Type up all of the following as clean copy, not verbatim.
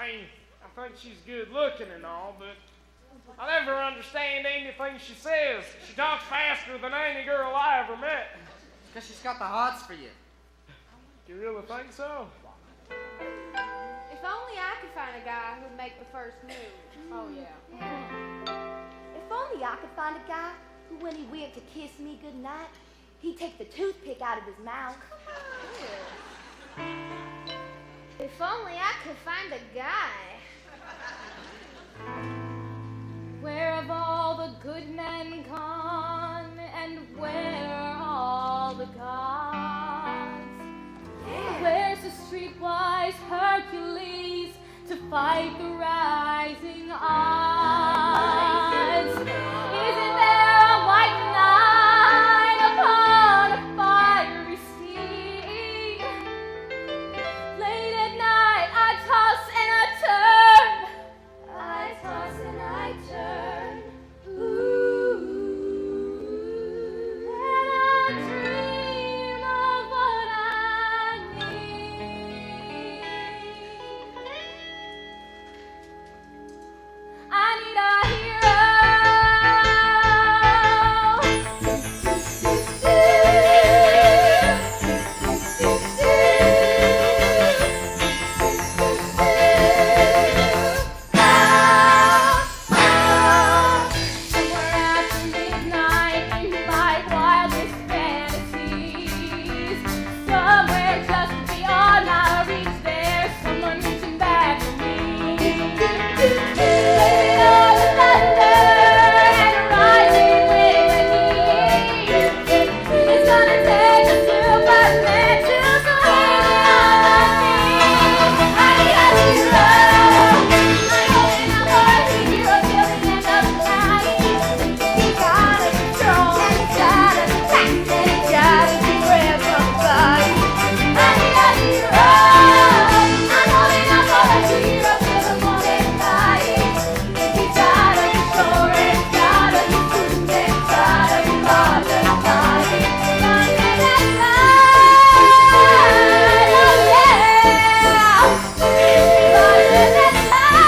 mean, I think she's good looking and all, but I never understand anything she says. She talks faster than any girl I ever met. Because she's got the hots for you. You really think so? If only I could find a guy who'd make the first move. Oh, yeah. If only I could find a guy who, when he went to kiss me goodnight, he'd take the toothpick out of his mouth. If only I could find a guy. Where have all the good men gone, and where are all the gods? Yeah. Where's the streetwise Hercules to fight the rising odds? Isn't there a white knight upon a fiery steed? Late at night I toss and I turn. I toss and I turn. Ooh. And I dream of what I need. I need a hero. Somewhere after midnight in my wildest fantasies, somewhere just beyond my reach, there's someone reaching back for me. Laying on the thunder and a rising wind it's gonna take a Superman to swing me on my feet. I need a hero. I'm holding out for a hero till the end of the night. He's gotta be strong and he's gotta be fast and he's gotta be brave from the body. I need a hero. I'm holding out for a hero till the morning light. He's gotta be sure and he's gotta be prudent and he's gotta be large and mighty. Running that tide, oh yeah. Running that tide.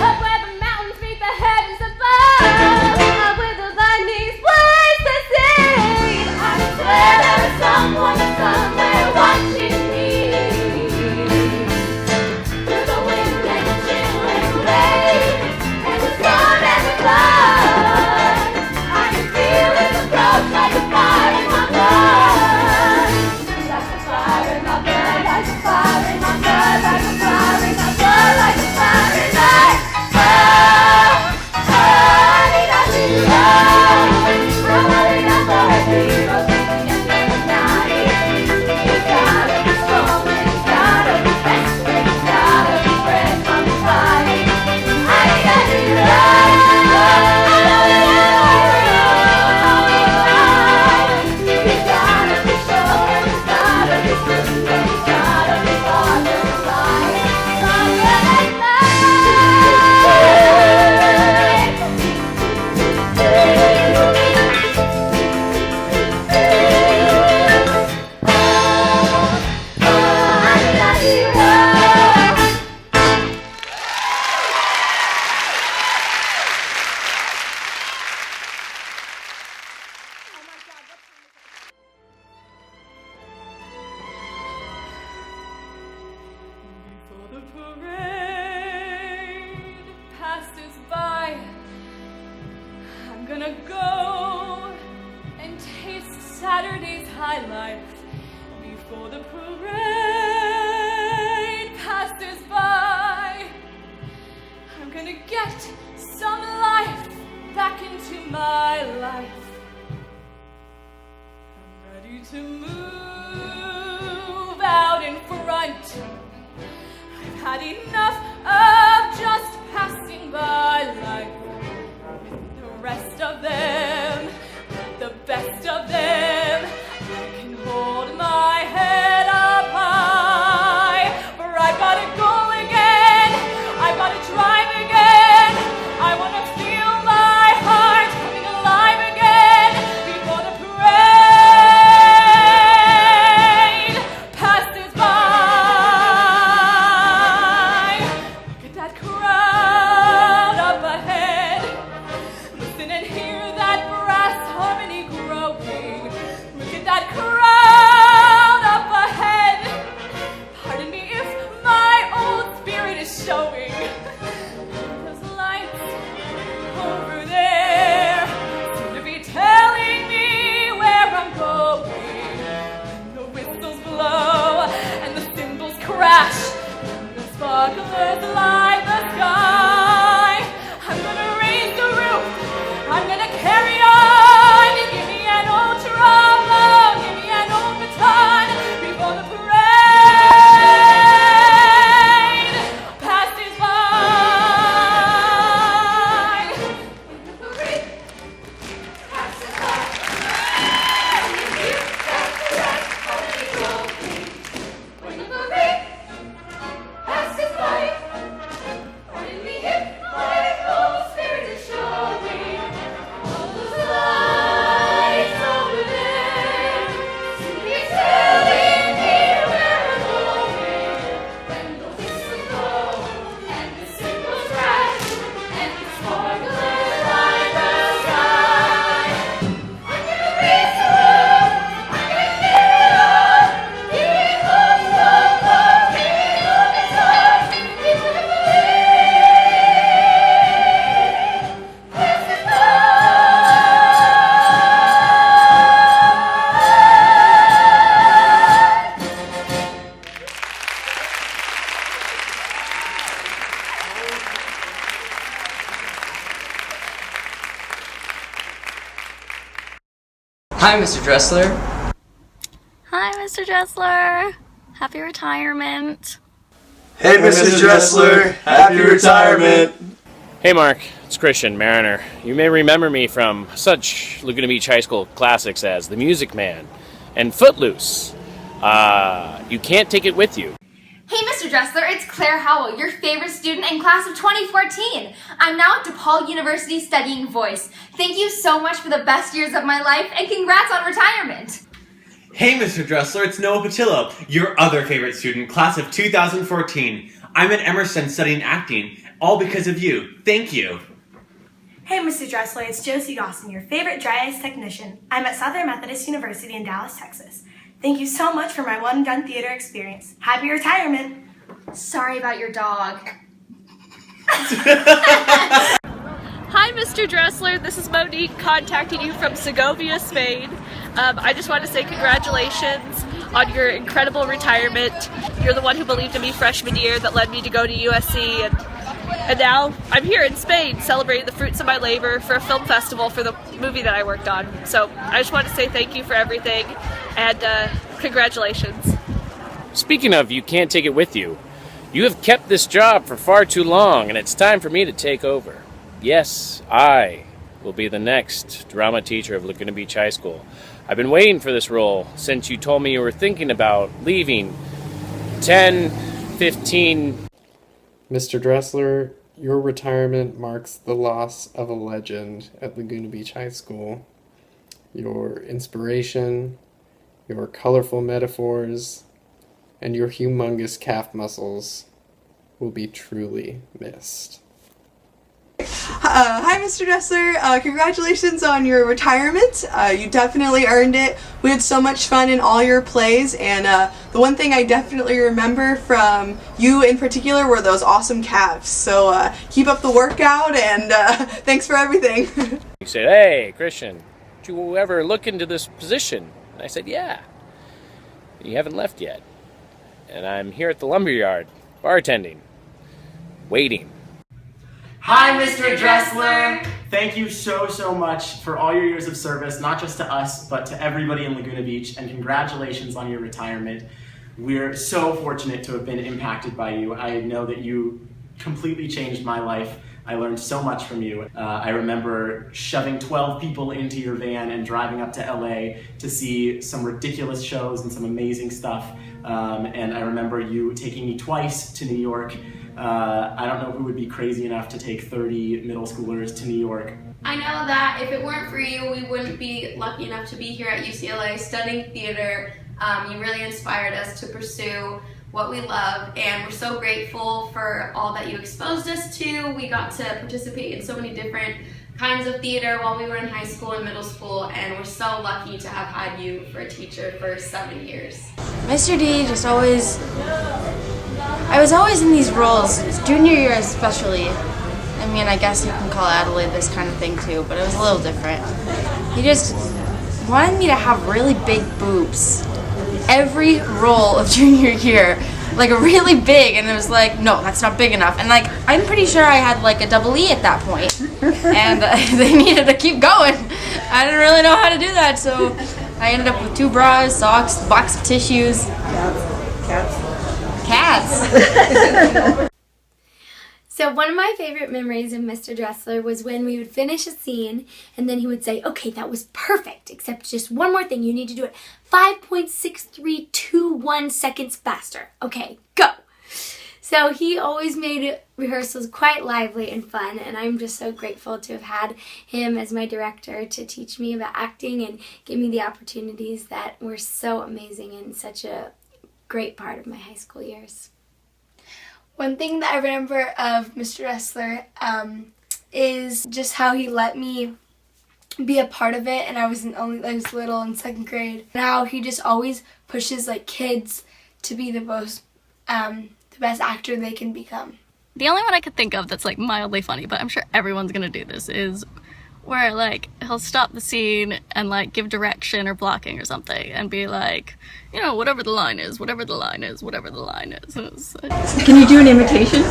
Up where the mountains meet the heavens above, up where the lightning splits the sea. I swear there is someone somewhere watching me. Through the wind and the chill and the rain and the storm and the flood, I can feel his approach like a fire in my blood. Like a fire in my blood, like a fire in my blood, like a fire in my blood, like a fire in my I need a hero. I'm holding out for a hero till the end of the night. He's gotta be strong and he's gotta be fast and he's gotta be brave from the body. I need a hero. I'm holding out for a hero. He's gotta be strong and he's gotta be prudent and he's gotta be large and mighty. Longer than life. Before the parade passes by, I'm gonna go and taste Saturday's high life. Before the parade passes by, I'm gonna get some life back into my life. I'm ready to move out in front. I've had enough of just passing by life. The rest of them, the best of them, I can hold my head up high. For I've gotta go again, I've gotta drive again. I wanna feel my heart coming alive again before the parade. Hi, Mr. Dressler. Hi, Mr. Dressler. Happy retirement. Hey, Mrs. Dressler. Happy retirement. Hey, Mark. It's Christian Mariner. You may remember me from such Laguna Beach High School classics as The Music Man and Footloose. You can't take it with you. Hey, Mr. Dressler, it's Claire Howell, your favorite student in class of 2014. I'm now at DePaul University studying voice. Thank you so much for the best years of my life, and congrats on retirement. Hey, Mr. Dressler, it's Noah Patillo, your other favorite student, class of 2014. I'm at Emerson studying acting, all because of you. Thank you. Hey, Mr. Dressler, it's Josie Dawson, your favorite dry ice technician. I'm at Southern Methodist University in Dallas, Texas. Thank you so much for my one-and-done theater experience. Happy retirement. Sorry about your dog. Hi, Mr. Dressler. This is Monique contacting you from Segovia, Spain. I just want to say congratulations on your incredible retirement. You're the one who believed in me freshman year that led me to go to USC, and now I'm here in Spain celebrating the fruits of my labor for a film festival for the movie that I worked on. So I just want to say thank you for everything, and congratulations. Speaking of, you can't take it with you. You have kept this job for far too long, and it's time for me to take over. Yes, I will be the next drama teacher of Laguna Beach High School. I've been waiting for this role since you told me you were thinking about leaving 15... Mr. Dressler, your retirement marks the loss of a legend at Laguna Beach High School. Your inspiration, your colorful metaphors, and your humongous calf muscles will be truly missed. Hi, Mr. Dressler. Congratulations on your retirement. You definitely earned it. We had so much fun in all your plays, and the one thing I definitely remember from you in particular were those awesome calves. So keep up the workout, and thanks for everything. You said, hey, Christian, did you ever look into this position? And I said, yeah. You haven't left yet. And I'm here at the lumberyard, bartending, waiting. Hi, Mr. Dressler! Thank you so much for all your years of service, not just to us, but to everybody in Laguna Beach, and congratulations on your retirement. We're so fortunate to have been impacted by you. I know that you completely changed my life. I learned so much from you. I remember shoving 12 people into your van and driving up to LA to see some ridiculous shows and some amazing stuff. And I remember you taking me twice to New York. I don't know who would be crazy enough to take 30 middle schoolers to New York. I know that if it weren't for you, we wouldn't be lucky enough to be here at UCLA studying theater. You really inspired us to pursue what we love, and we're so grateful for all that you exposed us to. We got to participate in so many different kinds of theater while we were in high school and middle school, and we're so lucky to have had you for a teacher for 7 years. Mr. D just always, I was always in these roles, junior year especially. I mean, I guess you can call Adelaide this kind of thing too, but it was a little different. He just wanted me to have really big boobs. Every role of junior year, like really big, and it was like, no, that's not big enough. And like, I'm pretty sure I had like a double E at that point, and they needed to keep going. I didn't really know how to do that, so I ended up with 2 bras, socks, a box of tissues. Cats. So one of my favorite memories of Mr. Dressler was when we would finish a scene and then he would say, okay, that was perfect, except just one more thing. You need to do it 5.6321 seconds faster. Okay, go. So he always made rehearsals quite lively and fun, and I'm just so grateful to have had him as my director to teach me about acting and give me the opportunities that were so amazing and such a great part of my high school years. One thing that I remember of Mr. Dressler is just how he let me be a part of it, and I was little in 2nd grade. And how he just always pushes like kids to be the best actor they can become. The only one I could think of that's like mildly funny, but I'm sure everyone's gonna do this, is where like he'll stop the scene and like give direction or blocking or something and be like, you know, whatever the line is, whatever the line is, whatever the line is. Can you do an imitation?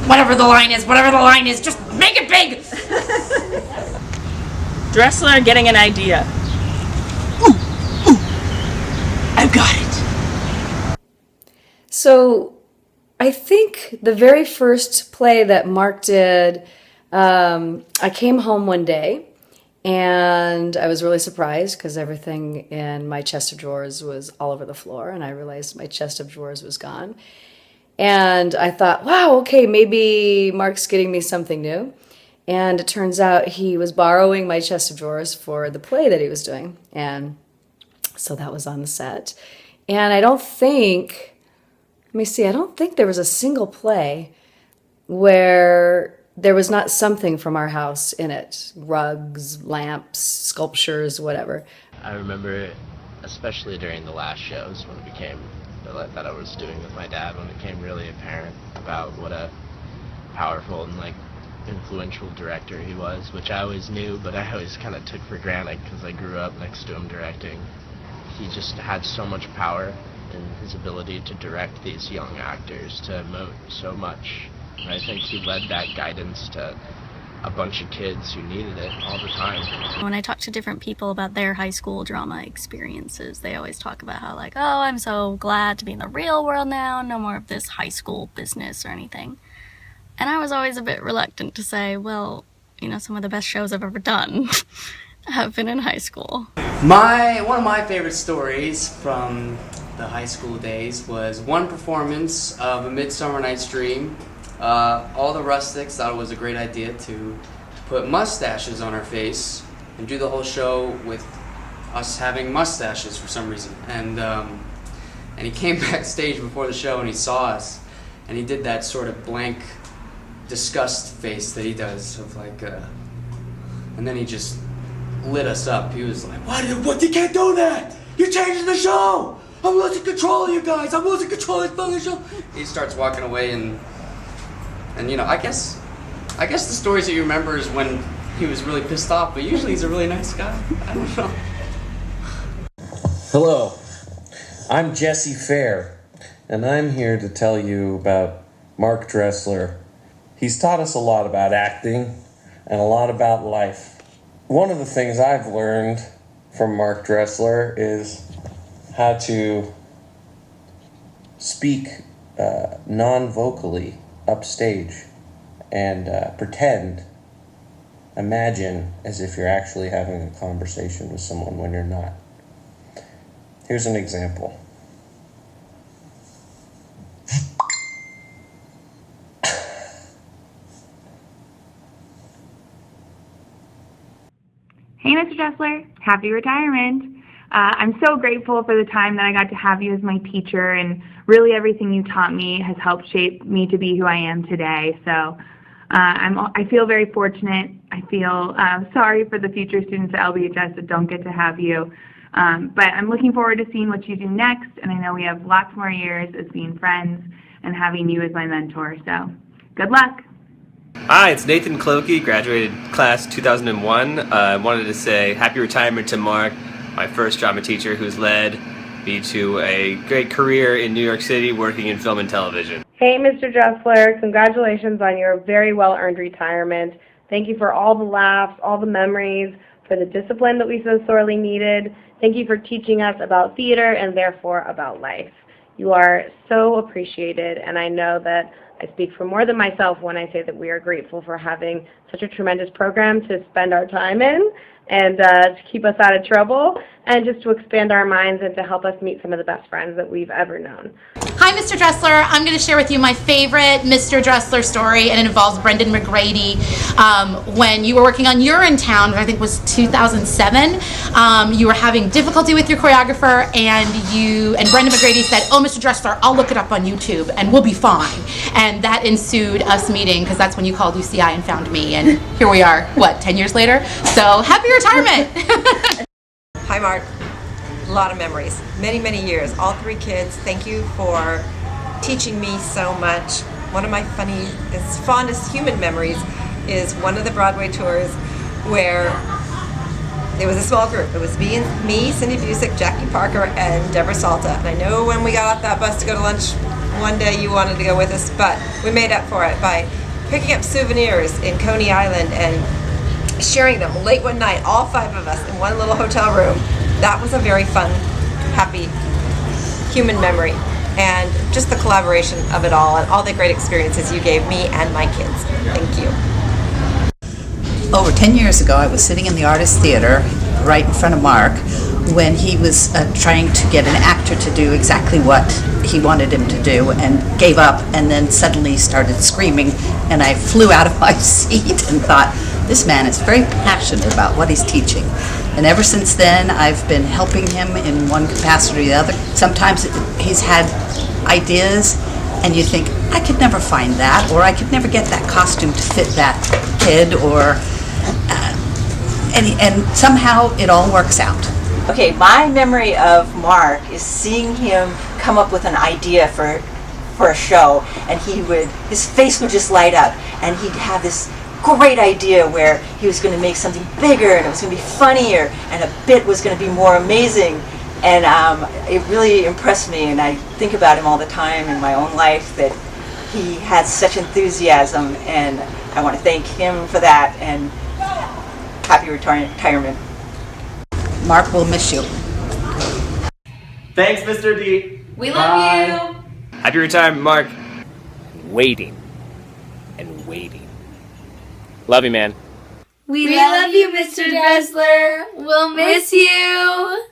Whatever the line is, just make it big! Dressler getting an idea. So I think the very first play that Mark did, I came home one day and I was really surprised because everything in my chest of drawers was all over the floor, and I realized my chest of drawers was gone. And I thought, wow, okay, maybe Mark's getting me something new. And it turns out he was borrowing my chest of drawers for the play that he was doing. And so that was on the set. And I don't think there was a single play where there was not something from our house in it. Rugs, lamps, sculptures, whatever. I remember, especially during the last shows when it became, that I was doing with my dad, when it became really apparent about what a powerful and like influential director he was, which I always knew, but I always kind of took for granted because I grew up next to him directing. He just had so much power in his ability to direct these young actors, to emote so much. And I think he led that guidance to a bunch of kids who needed it all the time. When I talk to different people about their high school drama experiences, they always talk about how like, oh, I'm so glad to be in the real world now, no more of this high school business or anything. And I was always a bit reluctant to say, well, you know, some of the best shows I've ever done have been in high school. One of my favorite stories from the high school days was one performance of A Midsummer Night's Dream. All the rustics thought it was a great idea to put mustaches on our face and do the whole show with us having mustaches for some reason. And he came backstage before the show and he saw us, and he did that sort of blank disgust face that he does of like, and then he just lit us up. He was like, what, you can't do that! You're changing the show! I'm losing control of you guys! I'm losing control of the show! He starts walking away and you know, I guess the stories that you remember is when he was really pissed off, but usually he's a really nice guy. I don't know. Hello, I'm Jesse Fair, and I'm here to tell you about Mark Dressler. He's taught us a lot about acting and a lot about life. One of the things I've learned from Mark Dressler is how to speak non-vocally upstage and imagine as if you're actually having a conversation with someone when you're not. Here's an example. Hey, Mr. Dressler, happy retirement. I'm so grateful for the time that I got to have you as my teacher, and really everything you taught me has helped shape me to be who I am today. So I feel very fortunate. I feel sorry for the future students at LBHS that don't get to have you. But I'm looking forward to seeing what you do next, and I know we have lots more years as being friends and having you as my mentor. So good luck. Hi, it's Nathan Clokey, graduated class 2001. I wanted to say happy retirement to Mark, my first drama teacher who's led me to a great career in New York City working in film and television. Hey, Mr. Dressler, congratulations on your very well-earned retirement. Thank you for all the laughs, all the memories, for the discipline that we so sorely needed. Thank you for teaching us about theater and therefore about life. You are so appreciated, and I know that I speak for more than myself when I say that we are grateful for having such a tremendous program to spend our time in and to keep us out of trouble and just to expand our minds and to help us meet some of the best friends that we've ever known. Hi, Mr. Dressler. I'm going to share with you my favorite Mr. Dressler story, and it involves Brendan McGrady. When you were working on Urinetown, which I think was 2007, you were having difficulty with your choreographer, and Brendan McGrady said, "Oh, Mr. Dressler, I'll look it up on YouTube, and we'll be fine." And that ensued us meeting, because that's when you called UCI and found me, and here we are, 10 years later? So, happy retirement! Hi, Mark. A lot of memories. Many, many years. All three kids. Thank you for teaching me so much. One of my fondest human memories is one of the Broadway tours where it was a small group. It was me, Cindy Busick, Jackie Parker, and Deborah Salta. And I know when we got off that bus to go to lunch, one day you wanted to go with us, but we made up for it by picking up souvenirs in Coney Island and sharing them late one night, all five of us in one little hotel room. That was a very fun, happy human memory. and just the collaboration of it all and all the great experiences you gave me and my kids. Thank you. Over 10 years ago, I was sitting in the Artist Theater right in front of Mark when he was trying to get an actor to do exactly what he wanted him to do, and gave up and then suddenly started screaming, and I flew out of my seat and thought, this man is very passionate about what he's teaching. And ever since then, I've been helping him in one capacity or the other. Sometimes he's had ideas and you think, I could never find that, or I could never get that costume to fit that kid, or and somehow it all works out. Okay, my memory of Mark is seeing him come up with an idea for a show, and his face would just light up, and he'd have this great idea where he was going to make something bigger, and it was going to be funnier, and a bit was going to be more amazing, and it really impressed me, and I think about him all the time in my own life, that he had such enthusiasm, and I want to thank him for that, and happy retirement. Mark will miss you. Thanks, Mr. D. We love you. Happy retirement, Mark. Waiting and waiting. Love you, man. We love you, Mr. Dressler. We'll miss you.